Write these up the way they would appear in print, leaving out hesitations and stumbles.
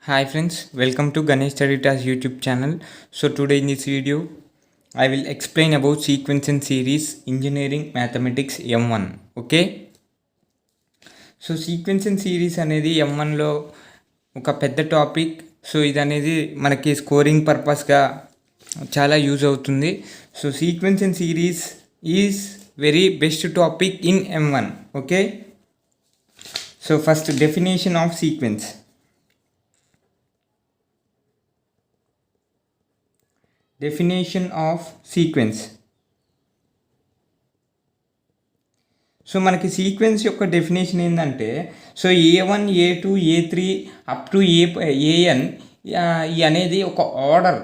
Hi friends, welcome to Ganesh Study Task YouTube channel. So today in this video, I will explain about sequence and series engineering mathematics M1. Okay. So sequence and series అనేది M1లో ఒక పెద్ద topic. So ఇది అనేది మనకి scoring పర్పస్గా చాలా use అవుతుంది. So sequence and series is very best topic in M1. Okay. So first definition of sequence. Definition of sequence. So మనకి sequence యొక్క డెఫినేషన్ ఏంటంటే, so A1 A2 A3 up to AN అనేది ఒక order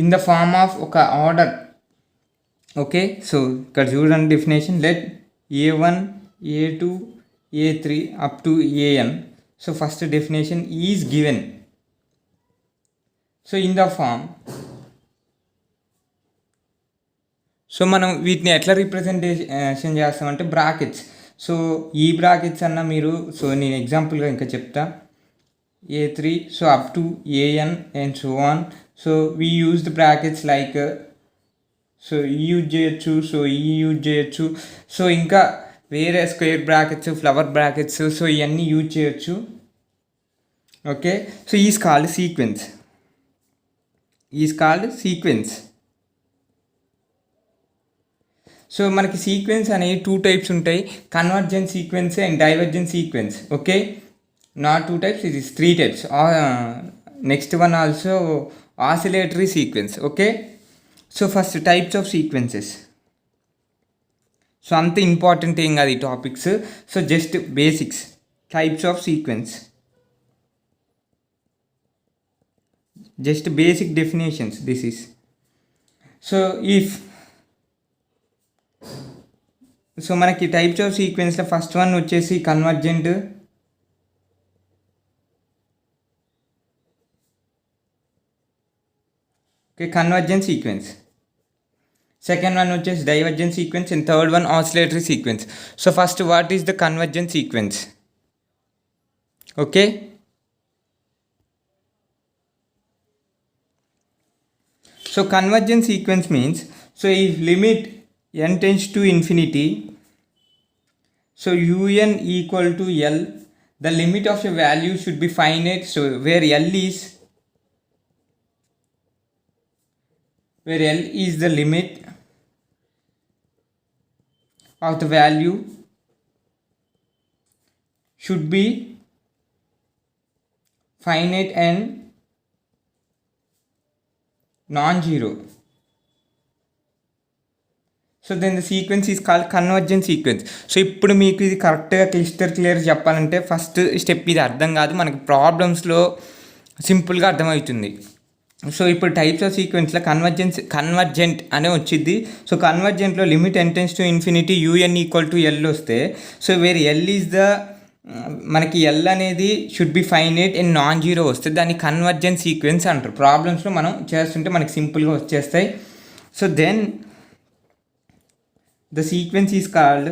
in the form of ఒక order. Okay. So ఇక్కడ చూడండి definition. Let A1 A2 A3 up to AN. So first definition is given. So in the form. So మనం వీటిని ఎట్లా representation చేస్తామంటే brackets. So ఈ బ్రాకెట్స్ అన్న మీరు, సో నేను ఎగ్జాంపుల్గా ఇంకా చెప్తా. A3 so up to AN and so on. So we use the brackets like, so ఈ యూజ్ చేయొచ్చు, సో ఈ యూజ్ చేయొచ్చు, సో ఇంకా వేరే square brackets, flower brackets, so ఇవన్నీ యూజ్ చేయొచ్చు. Okay. So is called sequence. So మనకి sequence అనేవి 2 టైప్స్ ఉంటాయి. Convergent sequence and divergent sequence. Okay. Not 2 types, ఇది 3 types. Next one also oscillatory sequence. Okay. So first types of sequences. So అంత important ఏం కాదు ఈ topics. So just basics. Types of sequence, just basic definitions this is. So so మనకి types of సీక్వెన్స్లో first one వచ్చేసి convergent. Okay, convergent sequence. Second one వచ్చేసి divergent sequence and third one oscillatory sequence. So first what is the convergent sequence? Okay. So convergent sequence means, so if limit n tends to infinity, so un equal to L, the limit of a value should be finite. So where L is the limit of the value should be finite and non-zero. So then the sequence is called convergent sequence. So ఇప్పుడు మీకు ఇది కరెక్ట్గా clear చెప్పాలంటే first step ఇది అర్థం కాదు, మనకి ప్రాబ్లమ్స్లో సింపుల్గా అర్థమవుతుంది. సో ఇప్పుడు టైప్స్ ఆఫ్ సీక్వెన్స్లో కన్వర్జెంట్ అనే వచ్చింది. సో కన్వర్జెంట్లో limit n tends to infinity un equal to L వస్తే, so where L is the, మనకి L అనేది should be finite and non zero వస్తే దాన్ని కన్వర్జెంట్ సీక్వెన్స్ అంటారు. ప్రాబ్లమ్స్లో మనం చేస్తుంటే మనకి సింపుల్గా వచ్చేస్తాయి. So then the sequence is called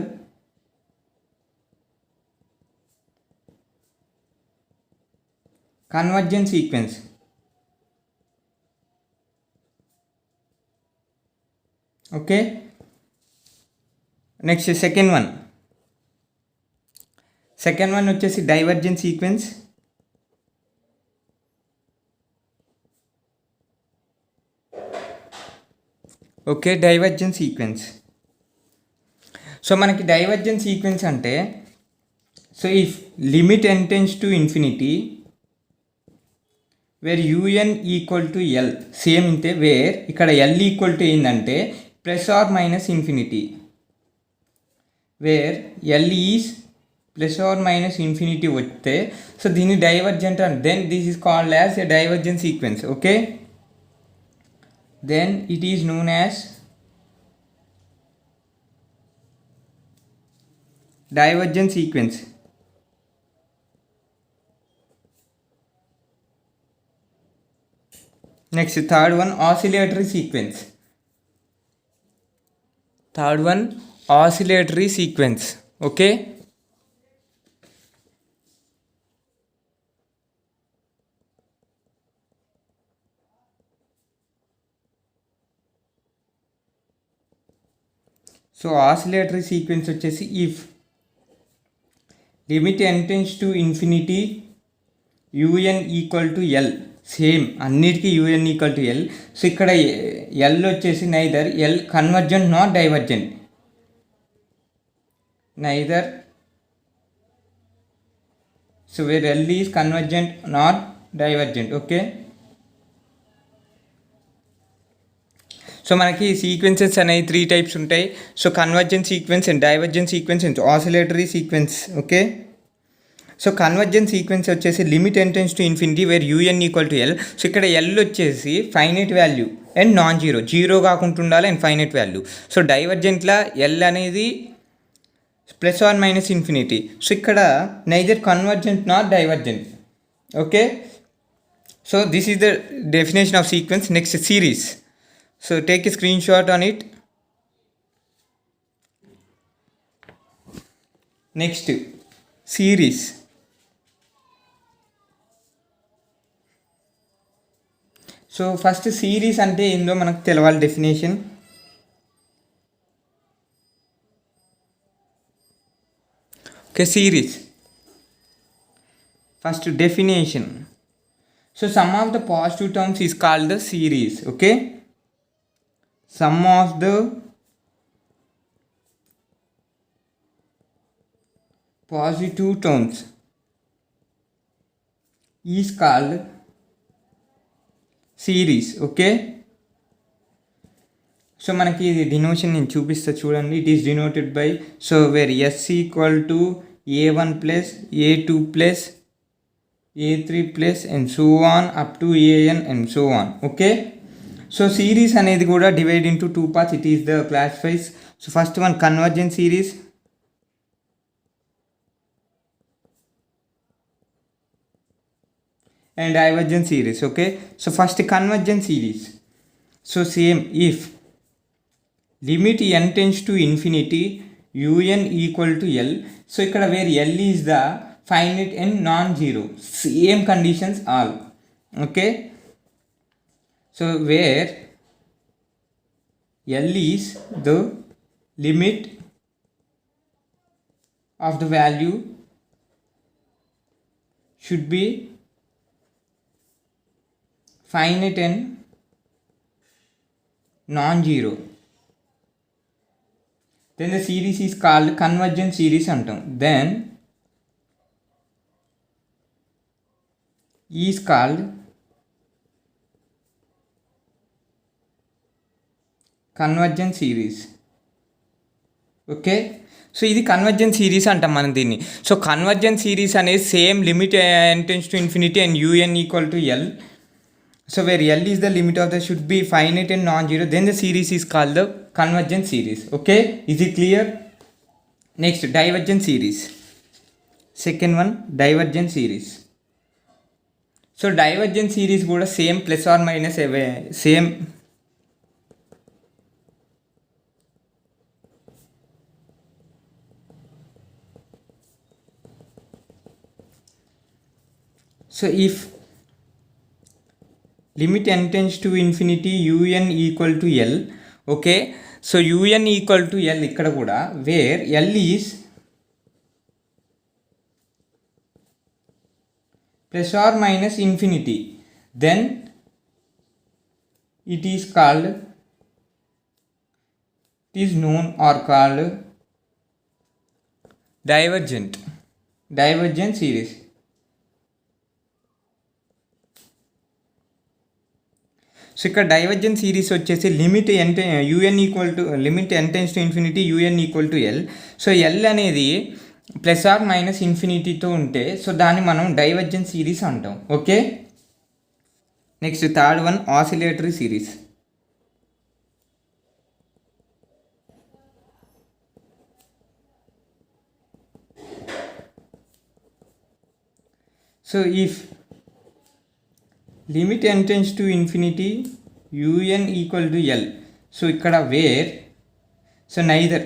convergent sequence. Okay. Next second one వచ్చేసి divergent sequence. Okay, divergent sequence. So మనకి డైవర్జెంట్ సీక్వెన్స్ అంటే, so if limit n tends to infinity where un equal to L, same ఇంతే where ఇక్కడ L equal to ఏంటంటే plus or minus infinity, where L is plus or minus infinity వస్తే, so దీన్ని divergent and then this is called as a divergent sequence. Okay. Then it is known as divergent sequence. Next third one oscillatory sequence. Okay. So oscillatory sequence వచ్చేసి if limit n tends to infinity U N equal to L, same అన్నిటికీ U N equal to L. So ఇక్కడ L వచ్చేసి neither L convergent not divergent, neither. So where L is convergent not divergent. Okay, so మనకి sequences అనేవి 3 types ఉంటాయి. So convergent sequence and divergent sequence and oscillatory sequence. Okay, so convergent sequence వచ్చేసి limit n tends to infinity where U N equal to L. So ఇక్కడ L వచ్చేసి finite value and non zero, zero కాకుండా ఉండాలి and finite value. So డైవర్జెంట్లో L అనేది plus or minus infinity. So ఇక్కడ neither convergent not divergent. Okay, so this is the definition of sequence. Next series. So take a screenshot on it. Next, series. So first series అంటే ఏందో మనకు తెలవాలి definition. Okay, series first definition. So sum of the positive terms is called the series. Okay, sum of the positive terms is called series. Okay, so మనకి ఇది denotation నేను చూపిస్తా చూడండి. It is denoted by so where S equal to a1 plus a2 plus a3 plus and so on up to an and so on. Okay, so series అనేది కూడా divide into 2 parts. It is the classifies. So first one convergent series and divergent series. Okay, so first convergent series. So same if limit n tends to infinity un equal to l. So ikkada where l is the finite and non-zero, same conditions all. Okay, so where l is the limit of the value should be finite and non-zero, then the series is called convergent series antam. Then is called convergent series. Okay, so ఇది convergent series అంటాం మనం దీన్ని. So convergent series అనేది same limit n tends to infinity and un equal to L. So where L is the limit of the should be finite and non zero, then the series is called the convergent series. Okay, is it clear? Next divergent series. Second one divergent series. So divergent series కూడా same plus or minus same. So if limit n tends to infinity un equal to l. Okay, so un equal to l ikkada kuda where l is plus or minus infinity, then it is called, it is known or called divergent series. So ఇక్కడ divergent series వచ్చేసి limit U N equal to limit n tends to infinity U N equal to L. So L అనేది plus or minus ఇన్ఫినిటీతో ఉంటే so దాన్ని మనం divergent series అంటాం. Okay, next third one oscillatory series. So if limit n tends to infinity un equal to L. So ఇక్కడ where so neither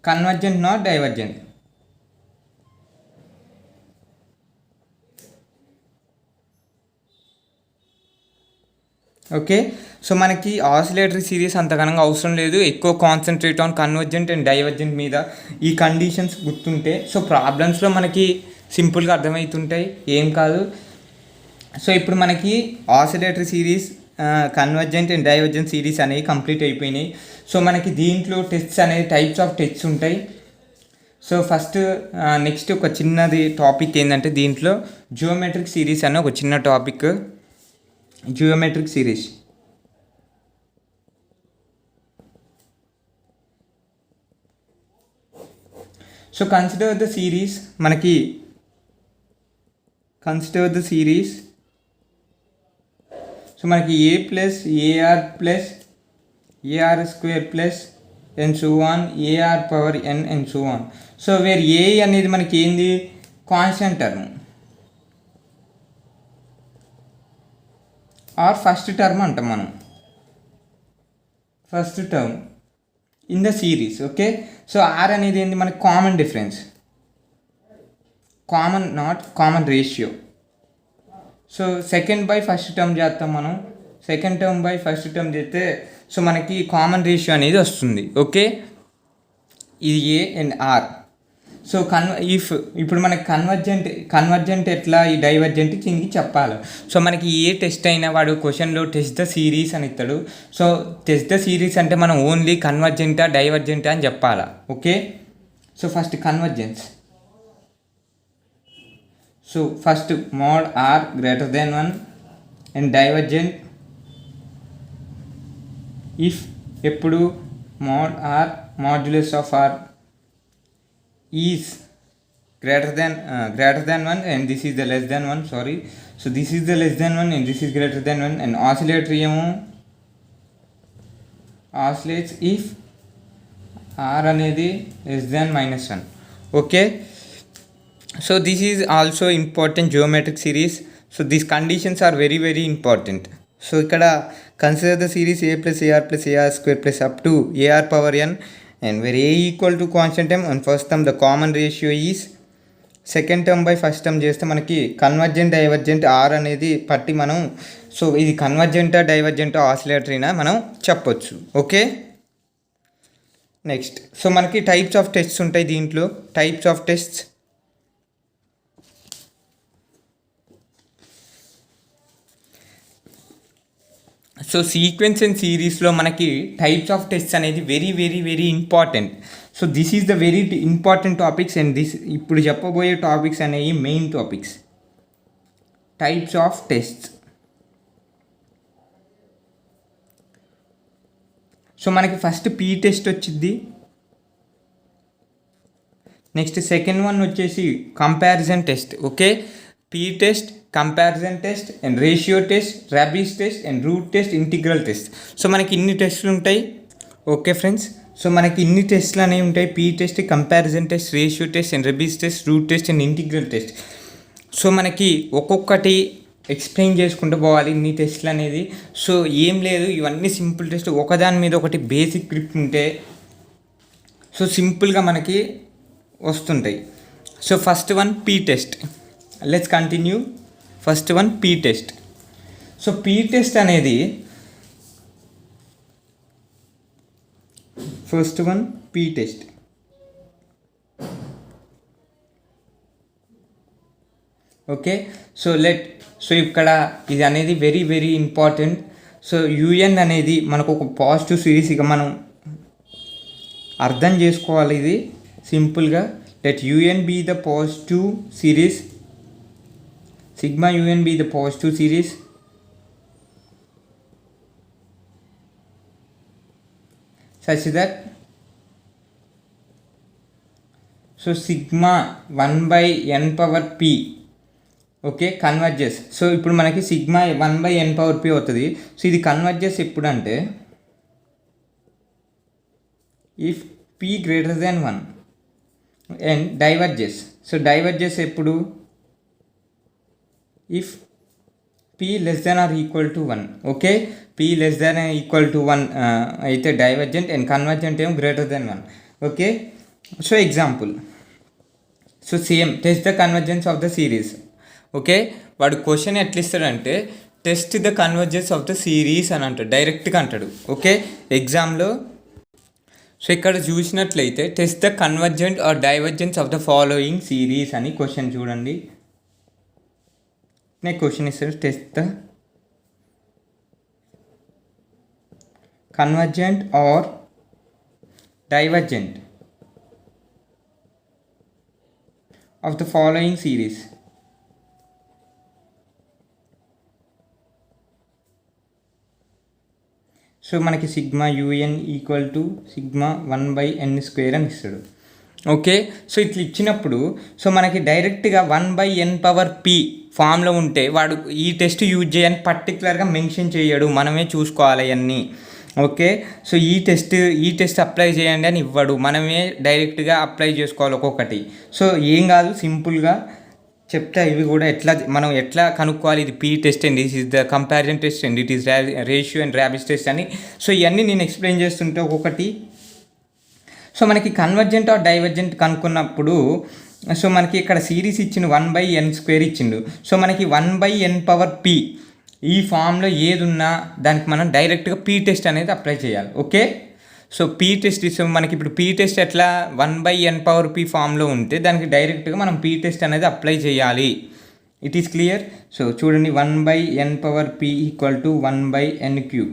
convergent not divergent. Okay, so మనకి oscillatory series అంతగానంగా అవసరం లేదు, ఎక్కువ concentrate on convergent and divergent మీద. ఈ conditions గుర్తుంటే so ప్రాబ్లమ్స్లో మనకి సింపుల్గా అర్థమవుతుంటాయి, ఏం కాదు. సో ఇప్పుడు మనకి oscillatory series, convergent and divergent series అనేవి కంప్లీట్ అయిపోయినాయి. సో మనకి దీంట్లో టెస్ట్స్ అనేది టైప్స్ ఆఫ్ టెస్ట్స్ ఉంటాయి. సో ఫస్ట్ నెక్స్ట్ ఒక చిన్నది టాపిక్ ఏంటంటే దీంట్లో జియోమెట్రిక్ సిరీస్ అనే ఒక చిన్న topic. Geometric series. So consider the series, మనకి కన్సిడర్ ద సిరీస్. సో మనకి A plus A R plus A R square plus N so on A R power N and so on. So where A అనేది మనకి ఏంది, constant term or first term అంటాం మనం, first term in the series. Okay, so R అనేది ఏంది మనకి common difference, common not common ratio. So second by first term చేస్తాం మనం, second term by first term చేస్తే సో మనకి కామన్ రేషియో అనేది వస్తుంది. ఓకే, ఇది ఏ అండ్ ఆర్. సో ఇప్పుడు మనకి కన్వర్జెంట్ ఎట్లా, ఈ డైవర్జెంట్ కిందికి చెప్పాలి. సో మనకి ఏ టెస్ట్ అయినా వాడు క్వశ్చన్లో టెస్ట్ ద సిరీస్ అని ఇస్తాడు. సో టెస్ట్ ద సిరీస్ అంటే మనం ఓన్లీ కన్వర్జెంటా డైవర్జెంటా అని చెప్పాలా. Okay, so first convergence. So first mod or greater then 1 and divergent if ఎప్పుడు mod or modulus of R is greater than 1 and this is the less than 1, sorry. So this is the less than 1 and this is greater than 1 and oscillatory oscillates if r అనేది less than -1. Okay, so this is also important geometric series. So these conditions are very very important. So ఇక్కడ consider the series a plus ar plus ar square plus up to ar power n and where a equal to constant term and first term the common ratio is second term by first term చేస్తే మనకి convergent divergent are అనేది పట్టి మనం so ఇది కన్వర్జెంటా డైవర్జెంటా ఆసిలేటరీనా మనం చెప్పొచ్చు. Okay, next so మనకి టైప్స్ ఆఫ్ టెస్ట్స్ ఉంటాయి దీంట్లో. Types of tests, so sequence and సిరీస్లో మనకి టైప్స్ ఆఫ్ టెస్ట్స్ అనేది very very very important. So this is the very important topics and ఇప్పుడు చెప్పబోయే టాపిక్స్ అనేవి main topics. Types of tests. So మనకి first P test వచ్చింది, next second one వచ్చేసి comparison test. Okay, P test, comparison test and ratio test, Raabe's test and route test, integral test. So మనకి ఇన్ని టెస్టులు ఉంటాయి. Okay friends, so మనకి ఇన్ని టెస్ట్లు అనేవి ఉంటాయి. P test, comparison test, ratio test and Raabe's test, root test and integral test. So మనకి ఒక్కొక్కటి ఎక్స్ప్లెయిన్ చేసుకుంటూ పోవాలి ఇన్ని టెస్ట్లు అనేది. సో ఏం లేదు, ఇవన్నీ సింపుల్ టెస్ట్, ఒకదాని మీద ఒకటి బేసిక్ గ్రిప్ ఉంటే సో సింపుల్గా మనకి వస్తుంటాయి. So first one P test. Let's continue. First one P test. So P test అనేది first one P test. Okay, so ఇక్కడ ఇది అనేది very very important. So U N అనేది మనకు ఒక పాజిటివ్ సిరీస్. ఇక మనం అర్థం చేసుకోవాలి ఇది సింపుల్గా. Let UN be the positive series, sigma un be the positive series such that so sigma 1 by n power p okay converges. So ఇప్పుడు మనకి sigma 1 by n power p అవుతుంది. సో ఇది కన్వర్జెస్ ఎప్పుడు అంటే if p greater than 1 and diverges. So diverges ఎప్పుడు if p less than or equal to 1. Okay, p less than or equal to 1 అయితే divergent and convergent ఏమో greater than 1. Okay, so example. So same test the convergence of the series. Okay, వాడు question ఎట్లా ఇస్తాడంటే test the convergence of the series అని అంటాడు, డైరెక్ట్గా అంటాడు. Okay, ఎగ్జామ్లో. So ఇక్కడ చూసినట్లయితే test the convergent or divergence of the following series అని క్వశ్చన్ చూడండి. నెక్స్ట్ క్వశ్చన్ ఇస్తారు, test the convergent or divergent of the following series. So మనకి sigma U N equal to sigma 1/n² అని ఇస్తాడు. ఓకే, సో ఇట్లా ఇచ్చినప్పుడు సో మనకి డైరెక్ట్గా 1/n⁻p ఫామ్లో ఉంటే వాడు ఈ టెస్ట్ యూజ్ చేయని పర్టికులర్గా మెన్షన్ చేయడు, మనమే చూసుకోవాలి అన్నీ. ఓకే, సో ఈ టెస్ట్ అప్లై చేయండి అని ఇవ్వడు, మనమే డైరెక్ట్గా అప్లై చేసుకోవాలి ఒక్కొక్కటి. సో ఏం కాదు, సింపుల్గా చెప్తా ఇవి కూడా మనం ఎట్లా కనుక్కోవాలి. ఇది P test and this is the comparison test and it is ratio and rabies test అని. సో ఇవన్నీ నేను ఎక్స్ప్లెయిన్ చేస్తుంటే ఒక్కొక్కటి. సో మనకి కన్వర్జెంట్ ఆర్ డైవర్జెంట్ కనుక్కున్నప్పుడు సో మనకి ఇక్కడ సిరీస్ ఇచ్చిండు 1/n² ఇచ్చిండు. సో మనకి 1/n⁻p ఈ ఫామ్లో ఏది ఉన్నా దానికి మనం డైరెక్ట్గా పీ టెస్ట్ అనేది అప్లై చేయాలి. ఓకే, సో పీ టెస్ట్ ఇస్తాం మనకి. ఇప్పుడు పీ టెస్ట్ ఎట్లా 1/n⁻p ఫామ్లో ఉంటే దానికి డైరెక్ట్గా మనం పీ టెస్ట్ అనేది అప్లై చేయాలి. It is clear. సో చూడండి, 1/n⁻p equal to 1/n³.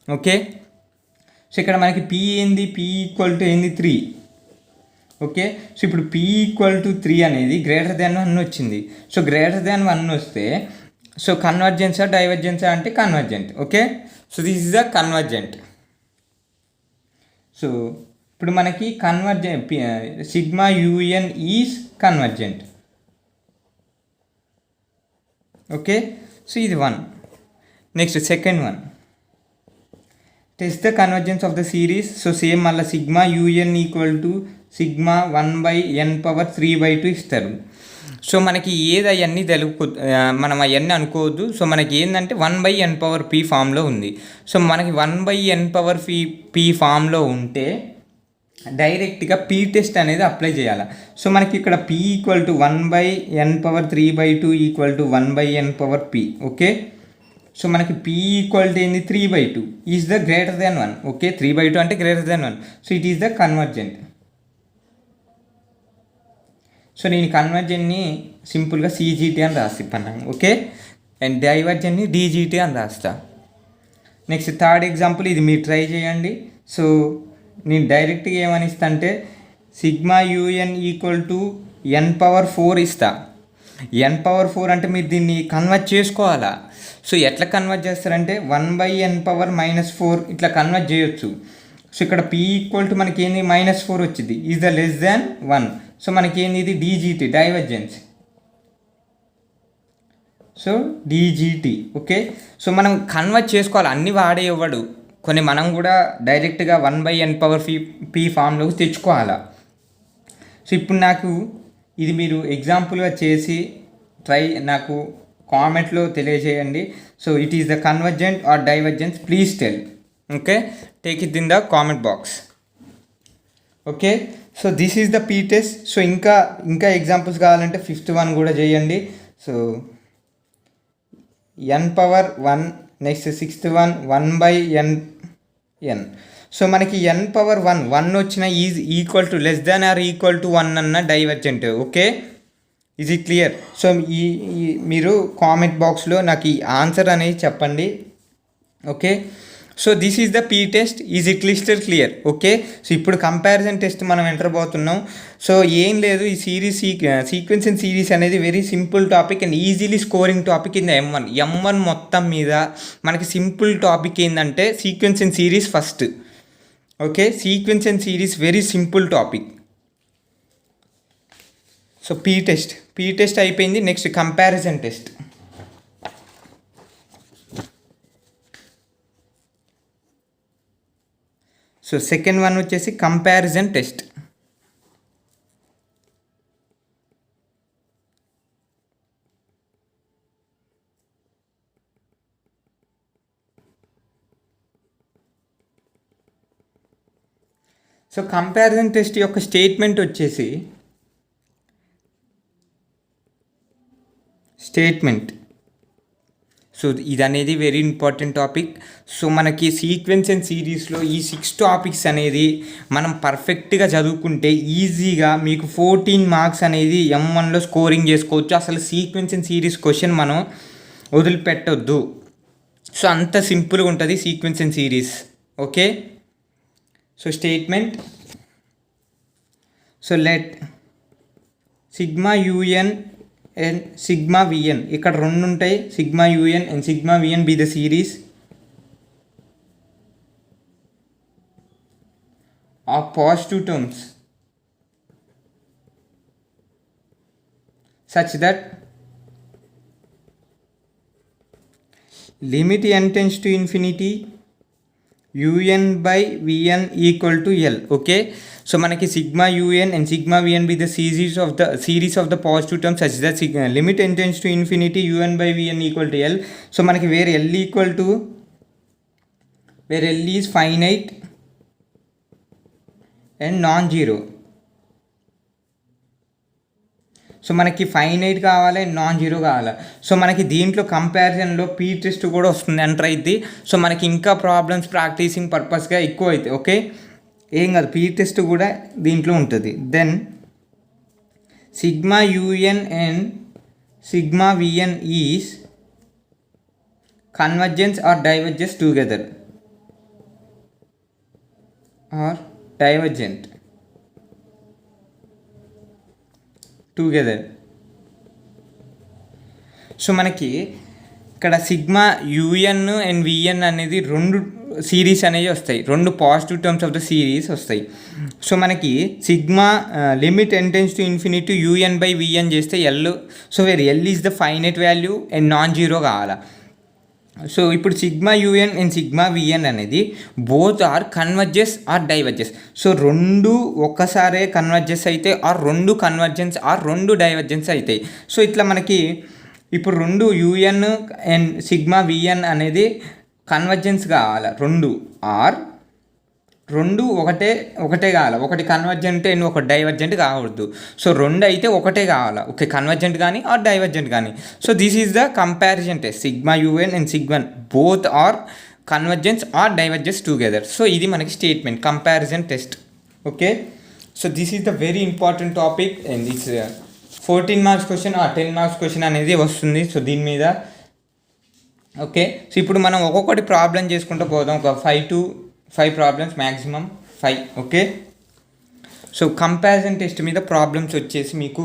Okay, so ఇక్కడ మనకి p ఏంది, p ఈక్వల్ టు ఏంది 3. ఓకే, సో ఇప్పుడు p ఈక్వల్ టు 3 అనేది గ్రేటర్ దాన్ 1 వచ్చింది. సో గ్రేటర్ దాన్ 1 వస్తే సో కన్వర్జెన్సా డైవర్జెన్సా అంటే convergent. Okay, so this is the convergent. So ఇప్పుడు మనకి sigma U N is convergent. Okay, so ఇది 1. Next second one, test the convergence of the series. So same మళ్ళీ sigma U N equal to sigma 1/n⁻3/2 ఇస్తారు. So మనకి ఏది అవన్నీ మనం అవన్నీ అనుకోవద్దు. సో మనకి ఏంటంటే 1/n⁻p ఫామ్లో ఉంది. సో మనకి 1/n⁻p ఫామ్లో ఉంటే డైరెక్ట్గా పీ టెస్ట్ అనేది అప్లై చేయాలి. సో మనకి ఇక్కడ p equal to 1/n⁻3/2 equal to 1/n⁻p. Okay, so మనకి p ఈక్వల్ టు ఏంది 3/2 is the greater than 1. Okay, 3/2 అంటే greater than 1. So it is the convergent. So నేను కన్వర్జెంట్ని సింపుల్గా CGT అని రాసిప్పన్నాను. ఓకే, అండ్ డైవర్జెంట్ని DGT అని రాస్తా. నెక్స్ట్ థర్డ్ ఎగ్జాంపుల్, ఇది మీరు ట్రై చేయండి. సో నేను డైరెక్ట్గా ఏమని ఇస్తా అంటే sigma U N equal to n⁻4 ఇస్తా. n⁻4 అంటే మీరు దీన్ని కన్వర్ట్ చేసుకోవాలా. సో ఎట్లా కన్వర్ట్ చేస్తారంటే 1/n⁻−4 ఇట్లా కన్వర్ట్ చేయొచ్చు. సో ఇక్కడ p ఈక్వల్ టు మనకి ఏంది -4 వచ్చింది, is the less than 1. So మనకి ఏంది ఇది DGT, divergence. So DGT. Okay, so మనం కన్వర్ట్ చేసుకోవాలి, అన్నీ వాడే ఇవ్వడు, కొన్ని మనం కూడా డైరెక్ట్గా 1/n⁻p ఫామ్లోకి తెచ్చుకోవాలా. సో ఇప్పుడు నాకు ఇది మీరు ఎగ్జాంపుల్గా చేసి నాకు కామెంట్లో తెలియజేయండి. So it is the convergent or divergence, please tell. Okay, take it in the comment box. Okay, so this is the P test. So ఇంకా ఎగ్జాంపుల్స్ కావాలంటే 5th వన్ కూడా చేయండి. So n⁻1. Next 6th one 1/n. So మనకి n⁻1 వచ్చిన is equal to less than or equal to 1 అన్న divergent. Okay, is it clear? So మీరు comment బాక్స్లో నాకు ఈ ఆన్సర్ అనేది చెప్పండి. Okay, so this is the P test, is it clear? Okay, so ఇప్పుడు కంపారిజన్ టెస్ట్ మనం ఎంటర్ పోతున్నాం. సో ఏం లేదు, ఈ సీక్వెన్స్ అండ్ సిరీస్ అనేది very simple topic and easily scoring topic in the M1 మొత్తం మీద. మనకి సింపుల్ టాపిక్ ఏంటంటే sequence and series first. Okay, sequence and series very simple topic. So P test అయిపోయింది. Next comparison test. So second one వచ్చేసి comparison test. So comparison test యొక్క statement వచ్చేసి so ఇది అనేది వెరీ ఇంపార్టెంట్ టాపిక్. సో మనకి sequence and సిరీస్లో ఈ 6 topics అనేది మనం పర్ఫెక్ట్గా చదువుకుంటే ఈజీగా మీకు 14 మార్క్స్ అనేది M1లో స్కోరింగ్ చేసుకోవచ్చు. అసలు సీక్వెన్స్ అండ్ సిరీస్ క్వశ్చన్ మనం వదిలిపెట్టొద్దు. సో అంత సింపుల్గా ఉంటుంది sequence and series. Okay, so statement. So let sigma UN and sigma VN, ఇక్కడ రెండు ఉంటాయి, sigma UN and sigma VN be the series of positive terms such that limit n tends to infinity un by vn equal to L. Okay, so మనకి sigma UN and sigma VN be the series of the positive term such that limit n tends to infinity un by vn equal to L. So మనకి where L equal to where L is finite and non zero. So మనకి finite కావాలి, non zero కావాలి. So మనకి దీంట్లో కంపారిజన్లో P test కూడా వస్తుంది, enter అయింది. So మనకి ఇంకా ప్రాబ్లమ్స్ ప్రాక్టీసింగ్ పర్పస్గా ఎక్కువ అవుతాయి. ఓకే, ఏం కాదు, పీ టెస్ట్ కూడా దీంట్లో ఉంటుంది. Then sigma UN and sigma VN is convergence or divergence together or divergent together. So మనకి ఇక్కడ సిగ్మా యూఎన్ అండ్ విఎన్ అనేది రెండు సిరీస్ అనేవి వస్తాయి, రెండు positive terms of the series వస్తాయి. సో మనకి sigma limit n tends to infinity un by vn చేస్తే L, so where L is the finite value and non zero కావాలా. So ఇప్పుడు sigma UN and sigma VN అనేది both or converges or diverges. So రెండు ఒక్కసారే converges అయితే or రెండు convergence or రెండు divergence అవుతాయి. సో ఇట్లా మనకి ఇప్పుడు రెండు యూఎన్ అండ్ సిగ్మా విఎన్ అనేది కన్వర్జెన్స్ కావాలి, రెండు ఆర్ రెండు ఒకటే కావాలి, ఒకటి కన్వర్జెంట్ అండ్ ఒక డైవర్జెంట్ కావద్దు. సో రెండు అయితే ఒకటే కావాలి, ఓకే, కన్వర్జెంట్ కానీ ఆర్ డైవర్జెంట్ కానీ. So this is the comparison test, sigma UN and sigma n both are convergence or divergence together. So ఇది మనకి statement comparison test. Okay, so this is the very important topic and it's 14 marks question or 10 marks question అనేది వస్తుంది. So దీని మీద okay, so ఇప్పుడు మనం ఒక్కొక్కటి problem చేసుకుంటూ పోదాం, ఒక 5 problems maximum 5. Okay, so comparison test మీద ప్రాబ్లమ్స్ వచ్చేసి మీకు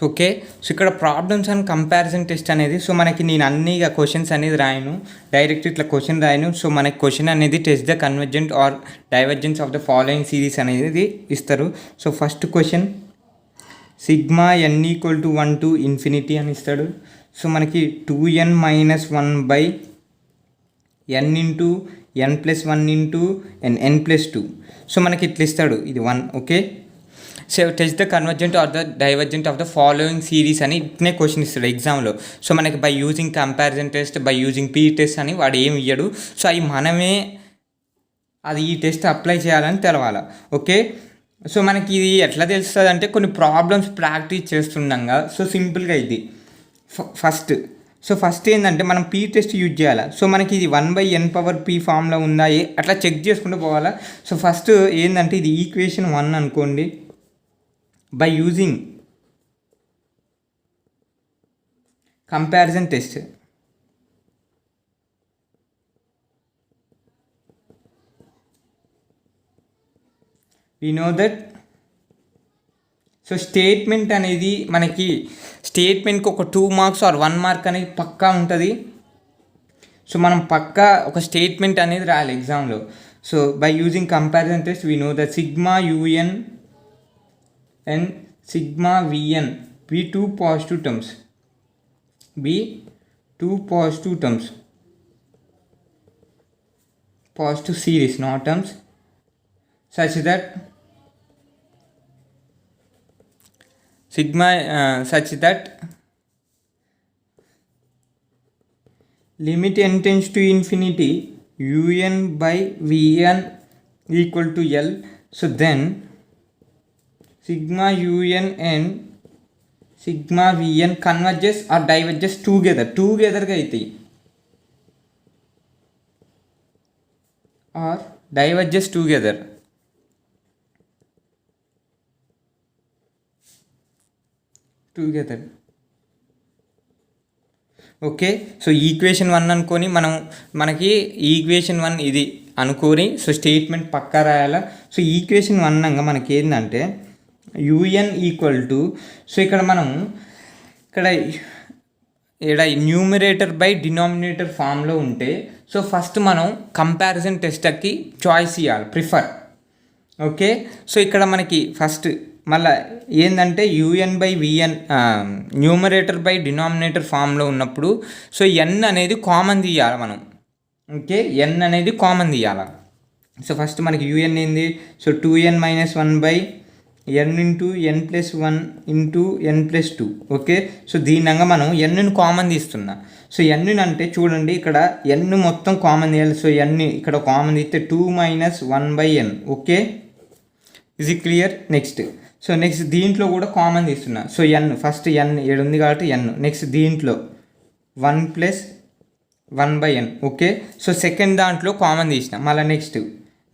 ఓకే. సో ఇక్కడ ప్రాబ్లమ్స్ అండ్ కంపారిజన్ టెస్ట్ అనేది, సో మనకి నేను అన్ని క్వశ్చన్స్ అనేది రాయను, డైరెక్ట్ ఇట్లా క్వశ్చన్ రాయను. సో మనకి క్వశ్చన్ అనేది test the convergent or divergence of the following series అనేది ఇస్తారు. So first question sigma n equal to 1 to infinity అని ఇస్తాడు. సో మనకి 2n - 1 by n into n+1 into n+2. So మనకి ఇట్లా ఇస్తాడు, ఇది 1. Okay, so test the convergent or the divergent of the following series అని ఇట్నే క్వశ్చన్ ఇస్తాడు ఎగ్జామ్లో. సో మనకి by using comparison test, by using P test అని వాడు ఏమి ఇయ్యడు. సో అవి మనమే అది ఈ టెస్ట్ అప్లై చేయాలని తెలవాలి. ఓకే, సో మనకి ఇది ఎట్లా తెలుస్తుంది అంటే కొన్ని ప్రాబ్లమ్స్ ప్రాక్టీస్ చేస్తుండగా. సో సింపుల్గా ఇది ఫస్ట్ ఏంటంటే మనం పీ టెస్ట్ యూజ్ చేయాలి. సో మనకి ఇది 1/n⁻p ఫామ్లో ఉందా అట్లా చెక్ చేసుకుంటూ పోవాలా. సో ఫస్ట్ ఏంటంటే ఇది ఈక్వేషన్ 1 అనుకోండి. By using comparison test we know that. So statement అనేది మనకి స్టేట్మెంట్కి ఒక 2 మార్క్స్ ఆర్ 1 మార్క్ అనేది పక్కా ఉంటుంది. సో మనం పక్కా ఒక స్టేట్మెంట్ అనేది రాయాలి ఎగ్జామ్లో. So by using comparison test we know that sigma UN and sigma VN be 2 positive terms, positive series, not terms, such that limit n tends to infinity un by vn equal to L. So then sigma un and sigma VN converges or diverges టూగెదర్గా అవుతాయి or diverges together. Okay. So equation 1 అనుకొని మనకి equation 1 ఇది అనుకొని so statement పక్కా రాయాలా. So equation 1 అనగా మనకి ఏంటంటే యూఎన్ ఈక్వల్ టు, సో ఇక్కడ న్యూమరేటర్ బై డినామినేటర్ ఫామ్లో ఉంటే సో ఫస్ట్ మనం కంపారిజన్ టెస్ట్కి చాయిస్ ఇవ్వాలి, ప్రిఫర్. ఓకే. సో ఇక్కడ మనకి ఫస్ట్ మళ్ళీ ఏంటంటే U N by V N numerator by denominator ఫామ్లో ఉన్నప్పుడు సో ఎన్ అనేది కామన్ తీయాలి మనం. ఓకే, ఎన్ అనేది కామన్ తీయాలి. సో ఫస్ట్ మనకి యూఎన్ ఏంది, so 2n - 1 by N into N plus 1 into N plus 2. Okay. So దీనిగా మనం ఎన్ను కామన్ తీస్తున్నా. సో ఎన్ అంటే చూడండి ఇక్కడ ఎన్ మొత్తం కామన్ తీయాలి. సో ఎన్ ఇక్కడ కామన్ తీస్తే 2 - 1 బై ఎన్. ఓకే, ఇది క్లియర్. నెక్స్ట్ దీంట్లో కూడా కామన్ తీస్తున్నా. సో ఎన్ ఫస్ట్ ఎన్ ఏడు ఉంది కాబట్టి ఎన్. నెక్స్ట్ దీంట్లో 1 + 1 by N. Okay. So second దాంట్లో కామన్ తీసిన,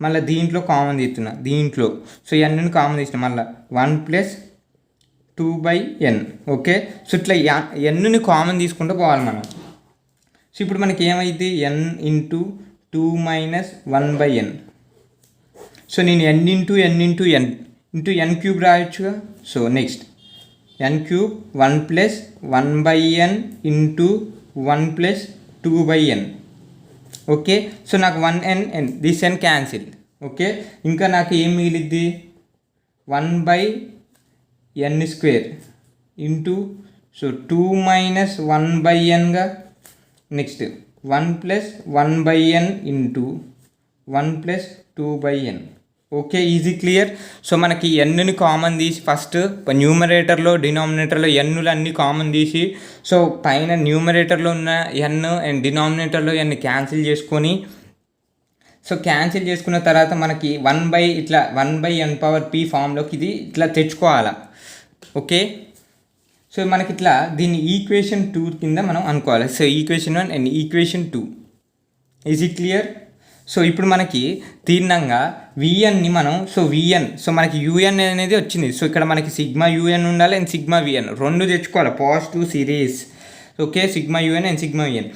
మళ్ళీ దీంట్లో కామన్ తీస్తున్నా, దీంట్లో సో ఎన్ని కామన్ తీసిన, మళ్ళీ 1 + 2 బై ఎన్. ఓకే. సో ఇట్లా ఎన్ని కామన్ తీసుకుంటూ పోవాలి మనం. సో ఇప్పుడు మనకి ఏమైంది, N into 2 - 1 by N. So నేను ఎన్ ఇంటూ ఎన్ క్యూబ్ రాయొచ్చుగా. So next N cube 1 + 1 by N into 1 + 2 by N. Okay. So నాకు 1n this N cancel. Okay. ఇంకా నాకు ఏం మిగిలిద్ది, 1 by N square into so 2 - 1 by ఎన్గా. Next 1 + 1 by N into 1 + 2 by N. Okay, easy clear. So మనకి ఎన్నుని common తీసి first న్యూమరేటర్లో డినామినేటర్లో ఎన్నులు అన్నీ కామన్ తీసి సో పైన న్యూమరేటర్లో ఉన్న ఎన్ అండ్ డినామినేటర్లో ఎన్ని క్యాన్సిల్ చేసుకొని, సో క్యాన్సిల్ చేసుకున్న తర్వాత మనకి 1 బై n పవర్ p ఫామ్లోకి ఇది ఇట్లా తెచ్చుకోవాలా. ఓకే. సో మనకి ఇట్లా దీన్ని ఈక్వేషన్ 2 కింద మనం అనుకోవాలి. So equation 1 and equation 2. Easy clear. So ఇప్పుడు మనకి తీర్ణంగా విఎన్ని మనం సో మనకి యూఎన్ అనేది వచ్చింది. సో ఇక్కడ మనకి సిగ్మా యూఎన్ ఉండాలి అండ్ సిగ్మా విఎన్ రెండు తెచ్చుకోవాలి, positive series. Okay, sigma UN and sigma VN.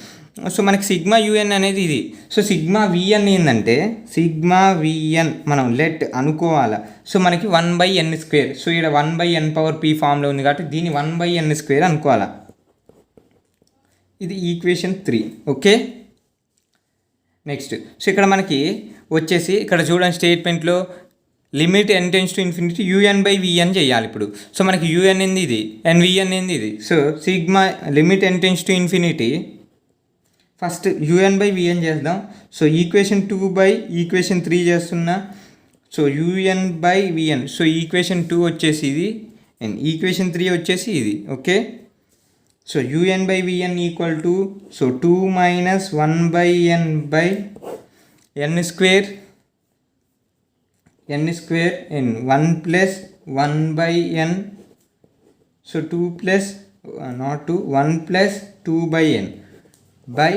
So మనకి సిగ్మా యూఎన్ అనేది ఇది. సో సిగ్మా విఎన్ ఏంటంటే సిగ్మా విఎన్ మనం లెట్ అనుకోవాలి. సో మనకి 1 బై ఎన్ స్క్వేర్. సో ఇక్కడ 1 బై ఎన్ పవర్ p ఫామ్లో ఉంది కాబట్టి దీన్ని 1 బై ఎన్ స్క్వేర్ అనుకోవాలి. ఇది ఈక్వేషన్ 3. ఓకే. నెక్స్ట్ సో ఇక్కడ మనకి వచ్చేసి ఇక్కడ చూడండి స్టేట్మెంట్లో limit n → ∞ U N by V N చేయాలి ఇప్పుడు. సో మనకి యూఎన్ ఏంది ఇది అండ్ విఎన్ ఏంది ఇది. So sigma limit n → ∞, first UN by VN చేద్దాం. సో ఈక్వేషన్ 2 బై ఈక్వేషన్ 3 చేస్తున్నా. So UN by VN. So equation 2 వచ్చేసి ఇది అండ్ ఈక్వేషన్ 3 వచ్చేసి ఇది. Okay. So UN by VN equal to so 2 - 1 by N by N square and 1 + 1 by N. So 2 + 1 + 2 by N by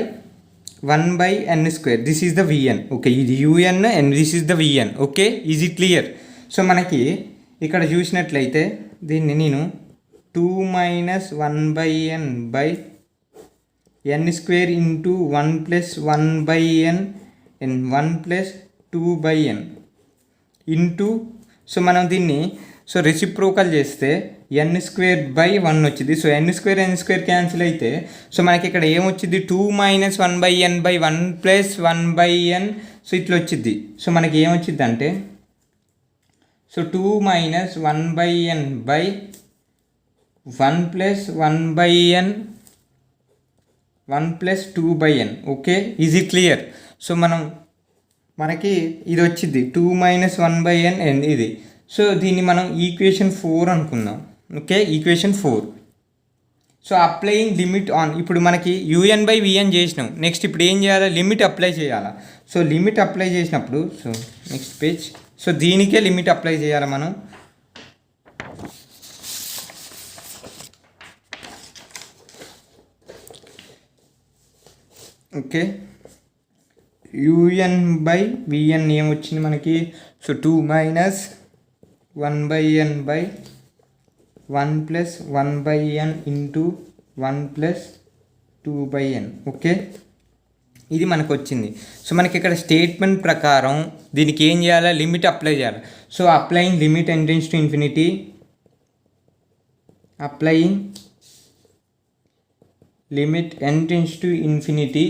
1 by N square. This is the V N. Okay, ఇది U N and this is the V N. Okay, easy clear. So మనకి ఇక్కడ చూసినట్లయితే దీన్ని నేను 2 - 1 by N by N square into 1 + 1 by N and 1 + 2 by N into so మనం దీన్ని so reciprocal చేస్తే ఎన్ square by 1 వచ్చింది. సో ఎన్ స్క్వేర్ క్యాన్సిల్ అయితే సో మనకి ఇక్కడ ఏమొచ్చింది, 2 - 1 by N by 1 + 1 by N. So ఇట్లా వచ్చింది. సో మనకి ఏమొచ్చింది అంటే so 2 - 1 by N by 1 + 1 by N 1 + 2 by N. Okay, easy clear. So మనకి ఇది వచ్చింది 2 - 1 బై ఎన్ అండ్ ఇది. సో దీన్ని మనం ఈక్వేషన్ 4 అనుకుందాం. Okay, equation 4. So applying limit on, ఇప్పుడు మనకి యూఎన్ బై విఎన్ చేసినాం. నెక్స్ట్ ఇప్పుడు ఏం చేయాలి, లిమిట్ అప్లై చేయాలి. సో లిమిట్ అప్లై చేసినప్పుడు సో నెక్స్ట్ పేజ్. సో దీనికే లిమిట్ అప్లై చేయాలి మనం. ఓకే, యూఎన్ బై విఎన్ ఏమొచ్చింది మనకి? So 2 minus 1/n by 1 plus 1/n into 1 plus 2/n. Okay, ఇది మనకు వచ్చింది. సో మనకి ఇక్కడ స్టేట్మెంట్ ప్రకారం దీనికి ఏం చేయాలి? లిమిట్ అప్లై చేయాలి. So applying limit n tends to infinity, applying limit n tends to infinity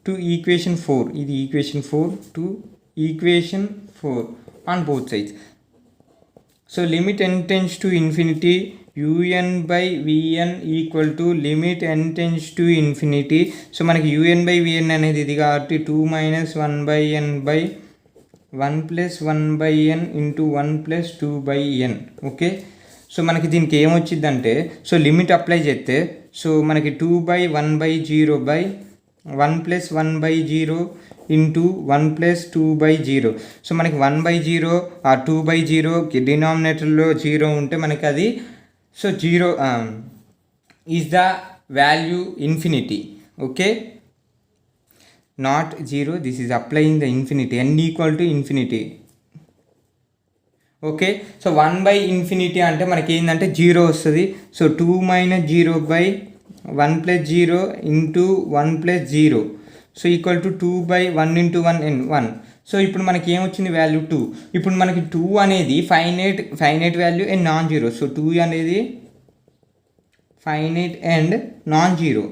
to equation 4, ఇది equation 4 to equation 4 on both sides. So limit n tends to infinity un by vn equal to limit n tends to infinity. So మనకి un by vn అనేది ఇది కాబట్టి 2 minus 1/n by 1 plus 1/n into 1 plus 2/n. Okay, so మనకి దీనికి ఏమొచ్చిందంటే, so limit apply చేస్తే so మనకి 2/1/0 by 1 plus 1/0 into 1 plus 2/0. So మనకి 1/0 ఆ 2/0 డినామినేటర్లో 0 ఉంటే మనకి అది so 0 is the value infinity. Okay, not 0, this is applying the infinity, n equal to infinity. Okay, so 1/∞ అంటే మనకి ఏంటంటే 0 వస్తుంది. So 2 minus 0 by 1 plus 0 into 1 plus 0 so equal to 2/1 into 1. So ఇప్పుడు మనకి ఏమొచ్చింది? వాల్యూ 2. ఇప్పుడు మనకి 2 అనేది finite value and non zero. So 2 అనేది finite and non zero.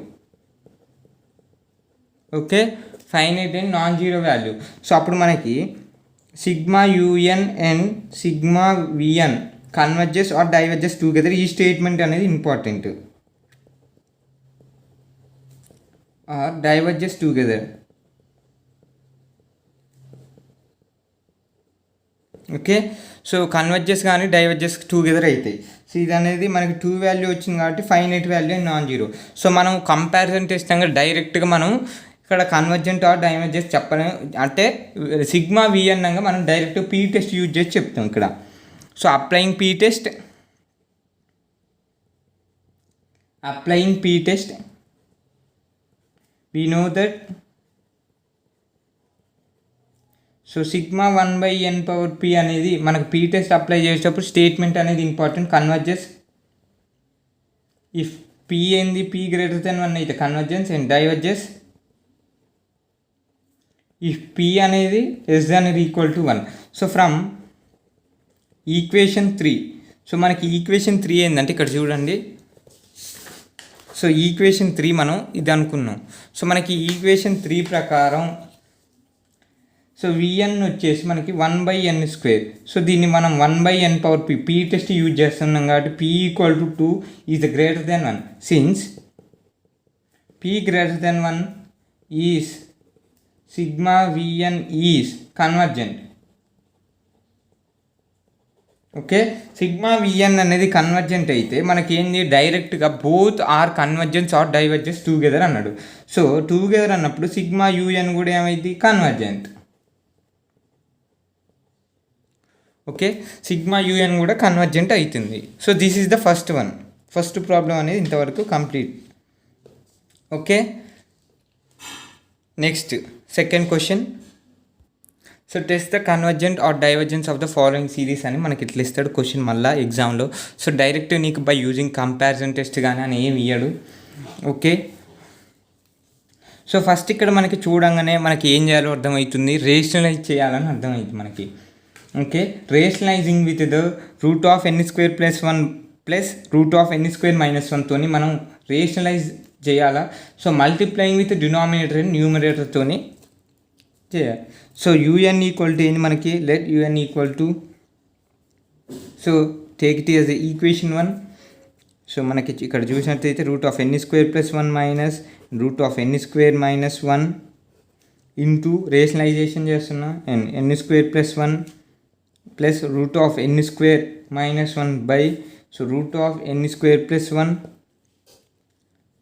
Okay, finite and non zero value. So అప్పుడు మనకి sigma UN and sigma VN converges or diverges together. ఈ స్టేట్మెంట్ అనేది important. Or diverges together. Okay, so converges కానీ diverges together అవుతాయి. So ఇది అనేది మనకి 2 value వచ్చింది కాబట్టి finite value and non zero. So మనం కంపారిజన్ టెస్ట్ అనగా డైరెక్ట్గా మనం ఇక్కడ కన్వర్జెంట్ ఆర్ డైవర్జెస్ చెప్పలేం. అంటే సిగ్మా వి అన్నాక మనం డైరెక్ట్ పీ టెస్ట్ యూజ్ చేసి చెప్తాం ఇక్కడ. So applying P test we know that so sigma 1/n power p అనేది మనకు పీ టెస్ట్ అప్లై చేసేటప్పుడు స్టేట్మెంట్ అనేది ఇంపార్టెంట్. కన్వర్జెస్ ఇఫ్ p ఏంది p గ్రేటర్ దెన్ 1 అయితే convergence, and diverges if p అనేది less than or equal to 1. So from equation 3, so మనకి equation 3 ఏంటంటే ఇక్కడ చూడండి. సో ఈక్వేషన్ 3 మనం ఇది అనుకున్నాం. సో మనకి ఈక్వేషన్ 3 ప్రకారం సో విఎన్ వచ్చేసి మనకి 1/n². సో దీన్ని మనం 1/n power P test use చేస్తున్నాం కాబట్టి p equal to 2 is greater then 1. Since p greater then 1 is sigma VN is convergent. Okay, sigma VN అనేది కన్వర్జెంట్ అయితే మనకి ఏంది? డైరెక్ట్గా both are convergence or divergence together అన్నాడు. సో టుగెదర్ అన్నప్పుడు sigma UN కూడా ఏమైంది? కన్వర్జెంట్. ఓకే, సిగ్మా యూఎన్ కూడా కన్వర్జెంట్ అవుతుంది. So this is the first problem అనేది ఇంతవరకు complete. Okay, next second question. So test the convergent or divergence of the following series అని మనకి ఇట్లా ఇస్తాడు క్వశ్చన్ మళ్ళీ ఎగ్జామ్లో. సో డైరెక్ట్ నీకు బై యూజింగ్ కంపారిజన్ టెస్ట్ కానీ అని ఏమి ఇయ్యాడు. ఓకే, సో ఫస్ట్ ఇక్కడ మనకి చూడంగానే మనకి ఏం చేయాలో అర్థమవుతుంది, రేషనలైజ్ చేయాలని అర్థమవుతుంది మనకి. Okay, rationalising with the root of n² + 1 plus root of n² - 1 తోని మనం రేషనలైజ్ చేయాలా. So multiplying with denominator and న్యూమరేటర్తోని చేయాలి. సో యూఎన్ ఈక్వల్ టు ఏంటి మనకి? Let U N equal to, so take it as equation 1. So మనకి ఇక్కడ చూసినట్లయితే root of n² + 1 minus root of n² - 1 into rationalisation చేస్తున్నా and n² + 1 plus root of n² - 1 by so root of n² + 1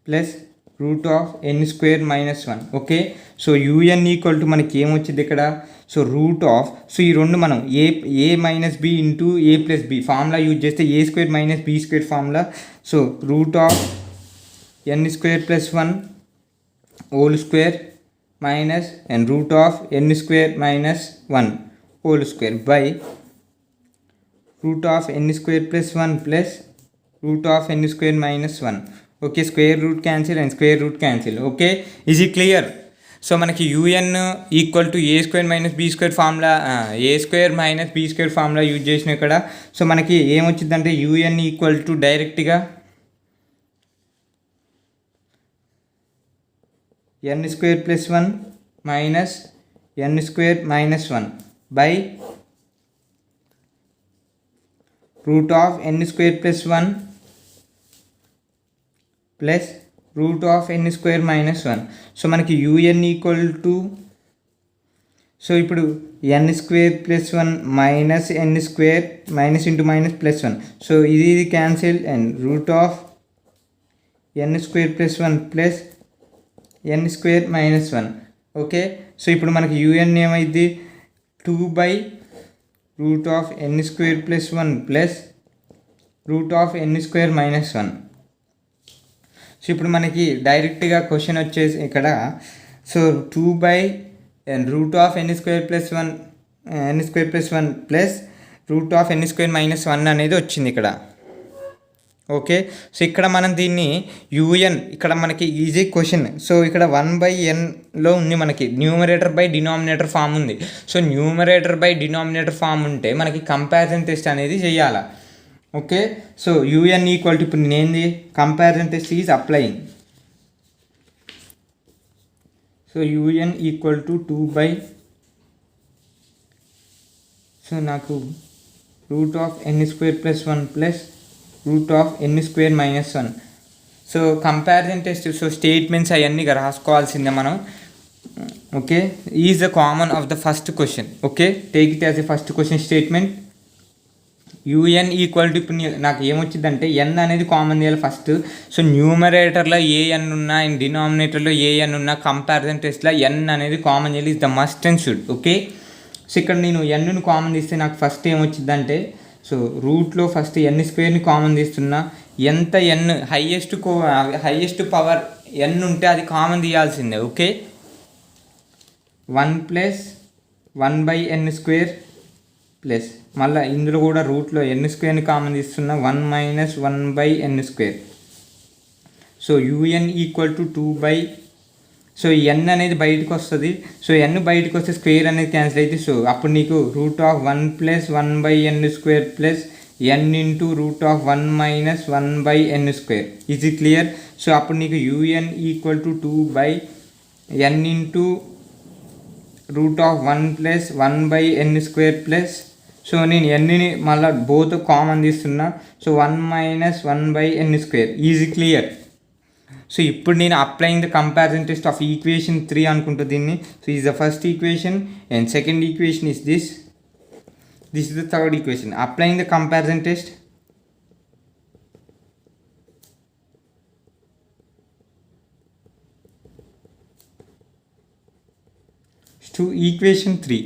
plus root of n² - 1. Okay, so U N equal to మనకి ఏమొచ్చింది ఇక్కడ? So root of, so ఈ రెండు మనం A minus B into a + b formula use చేస్తే a² - b² formula. So root of n² + 1 whole square minus and root of n square minus 1 whole square by root of n square plus 1 plus root of n square minus 1. Okay, square root cancel and square root cancel. Okay, is it clear? So మనకి U N equal to A square minus B square formula A square minus B square formula use చేసిన ఇక్కడ. So మనకి ఏమొచ్చిందంటే U N equal to డైరెక్ట్గా N square plus 1 minus N square minus 1 by root of N square plus 1 plus root of N square minus 1. So మనకి U N equal to, so ఇప్పుడు N square plus 1 minus N square minus into minus plus 1. So ఇది cancel and root of N square plus 1 plus N square minus 1. Okay, so ఇప్పుడు మనకి UN ఏమైంది 2 by root of N square plus 1 plus root of N square minus 1. So ఇప్పుడు మనకి డైరెక్ట్గా question వచ్చేసి ఇక్కడ, so 2 by root of N square plus 1 N square plus 1 plus root of N square minus 1 అనేది వచ్చింది ఇక్కడ. Okay, so ఇక్కడ మనం దీన్ని యూఎన్ ఇక్కడ మనకి ఈజీ క్వశ్చన్. సో ఇక్కడ 1/nలో ఉంది, మనకి న్యూమరేటర్ బై డినామినేటర్ ఫామ్ ఉంది. So numerator by denominator form ఉంటే మనకి కంపారిజన్ టెస్ట్ అనేది చేయాలి. Okay, so U N equal to, ఇప్పుడు నేనేంది comparison test is applying. So U N equal to 2 by, so నాకు root of N square plus 1 plus root of N square minus 1. So comparison test, so statements అవన్నీ రాసుకోవాల్సిందే మనం. Okay, is the common of the first question. Okay, take it as a first question statement. U N equal to, ఇప్పుడు నాకు ఏమొచ్చిందంటే N అనేది common చేయాలి first. So న్యూమరేటర్లో A N ఉన్నా అండ్ డినామినేటర్లో ఏఎన్ ఉన్నా కంపారిజన్ టెస్ట్లో ఎన్ అనేది కామన్ చేయాలి, is the must and should. Okay, so ఇక్కడ నేను ఎన్ను కామన్ తీస్తే నాకు ఫస్ట్ ఏమొచ్చిందంటే, సో రూట్లో ఫస్ట్ ఎన్ స్క్వేర్ని కామన్ తీస్తున్నా. ఎంత ఎన్ హైయెస్ట్ పవర్ ఎన్ ఉంటే అది కామన్ తీయాల్సిందే. Okay, 1 plus 1/n square plus మళ్ళీ ఇందులో కూడా రూట్లో ఎన్ స్క్వేర్ని కామన్ తీస్తున్నా 1 minus 1/n square. So U N equal to 2 by, so N అనేది బయటకు వస్తుంది. సో ఎన్ బయటకు వస్తే స్క్వేర్ అనేది క్యాన్సిల్ అవుతుంది. సో అప్పుడు నీకు root of 1 plus 1/n square plus N into root of 1 minus 1/n square. Is it clear? So అప్పుడు నీకు UN equal to 2 by N into root of 1 plus 1/n square plus, so నేను ఎన్ని మళ్ళీ both common తీస్తున్నా. So 1 minus 1/n square. Easy clear? So ఇప్పుడు నేను applying the comparison test of equation 3 అనుకుంటా దీన్ని. So is the first equation and second equation is this is the third equation. Applying the comparison test. To equation 3.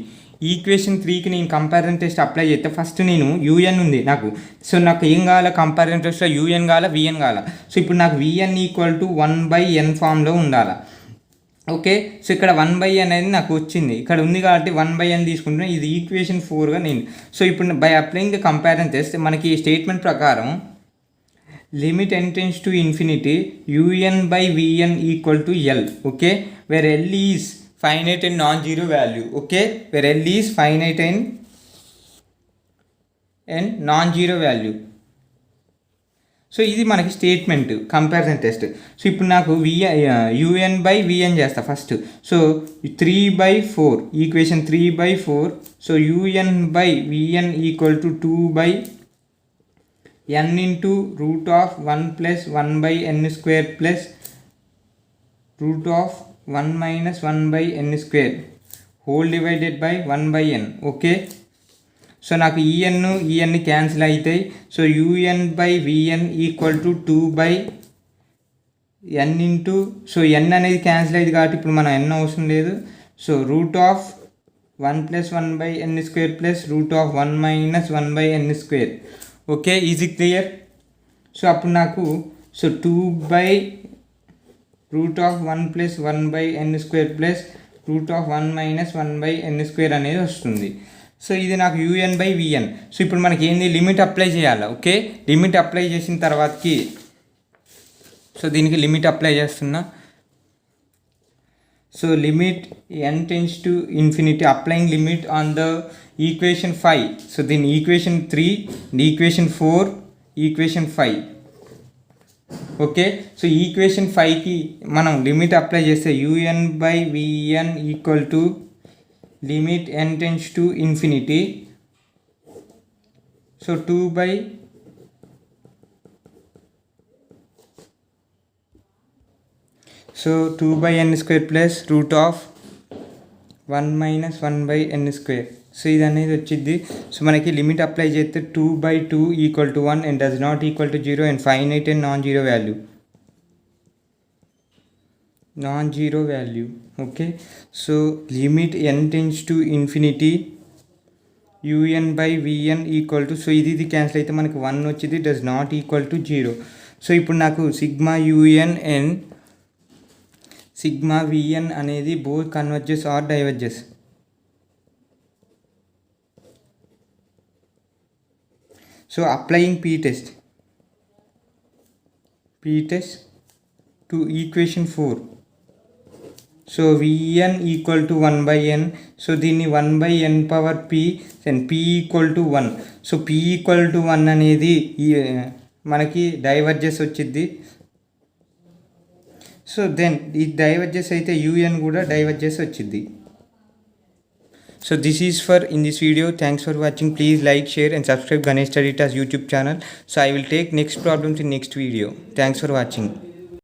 Equation 3కి నేను comparison test apply చేస్తే first నేను UN ఉంది నాకు. So నాకు ఏం కావాలా కంపారిజన్ టెస్ట్లో? యూఎన్ కావాలా, విఎన్ కావాలా. సో ఇప్పుడు నాకు విఎన్ ఈక్వల్ టు 1/n ఫామ్లో ఉండాలా. ఓకే, సో ఇక్కడ 1/n అనేది నాకు వచ్చింది, ఇక్కడ ఉంది కాబట్టి 1/n తీసుకుంటున్నాను. ఇది ఈక్వేషన్ 4గా నేను. సో ఇప్పుడు by applying the comparison test మనకి స్టేట్మెంట్ ప్రకారం limit n tends to infinity un/vn equal to L. Okay, where L ఈజ్ finite and non-zero value. Okay, where L is finite and non-zero value. So ఇది మనకి statement comparison test. So ఇప్పుడు నాకు UN/Vn చేస్తా first. So 3/4 equation 3/4. So UN/Vn equal to 2/n into root of 1 plus 1/n square plus root of 1 minus 1/n square whole divided by 1/n. Okay, so నాకు EN cancel అవుతాయి. So UN/Vn equal to 2/n into, so n అనేది cancel అయింది కాబట్టి ఇప్పుడు మనం n అవసరం లేదు. So root of 1 plus 1/n square plus root of 1 minus 1/n square. Okay, easy clear? So అప్పుడు నాకు so 2/n route of 1 plus 1/n² plus root of 1 minus 1/n² అనేది వస్తుంది. సో ఇది నాకు UN/Vn. సో ఇప్పుడు మనకి ఏంది లిమిట్ అప్లై చేయాలి. ఓకే, లిమిట్ అప్లై చేసిన తర్వాతకి సో దీనికి లిమిట్ అప్లై చేస్తున్నా. So limit n tends to infinity, applying limit on the equation 5. So దీని equation 3, equation 4, equation 5. Okay, so equation 5కి మనం లిమిట్ అప్లై చేస్తే UN/Vn equal to limit n tends to infinity. So 2/n² plus root of 1 minus 1/n². So ఇది అనేది వచ్చింది. So మనకి limit apply చేస్తే 2/2 equal to 1 and does not equal to 0 and finite and non zero value. Okay, so limit n tends to infinity UN/Vn equal to, so ఇది cancel అయితే మనకి 1 వచ్చింది, does not equal to 0. So ఇప్పుడు నాకు sigma UN and sigma Vn అనేది both converges or diverges. So applying p test to equation 4. So Vn equal to 1/n. So దీన్ని 1/n power p and p equal to 1. So p equal to 1 అనేది మనకి diverges వచ్చింది. So then ఈ diverges అయితే UN కూడా diverges వచ్చింది. So this is for in this video. Thanks for watching. Please like, share and subscribe Ganesh Study Task YouTube channel. So I will take next problems in next video. Thanks for watching.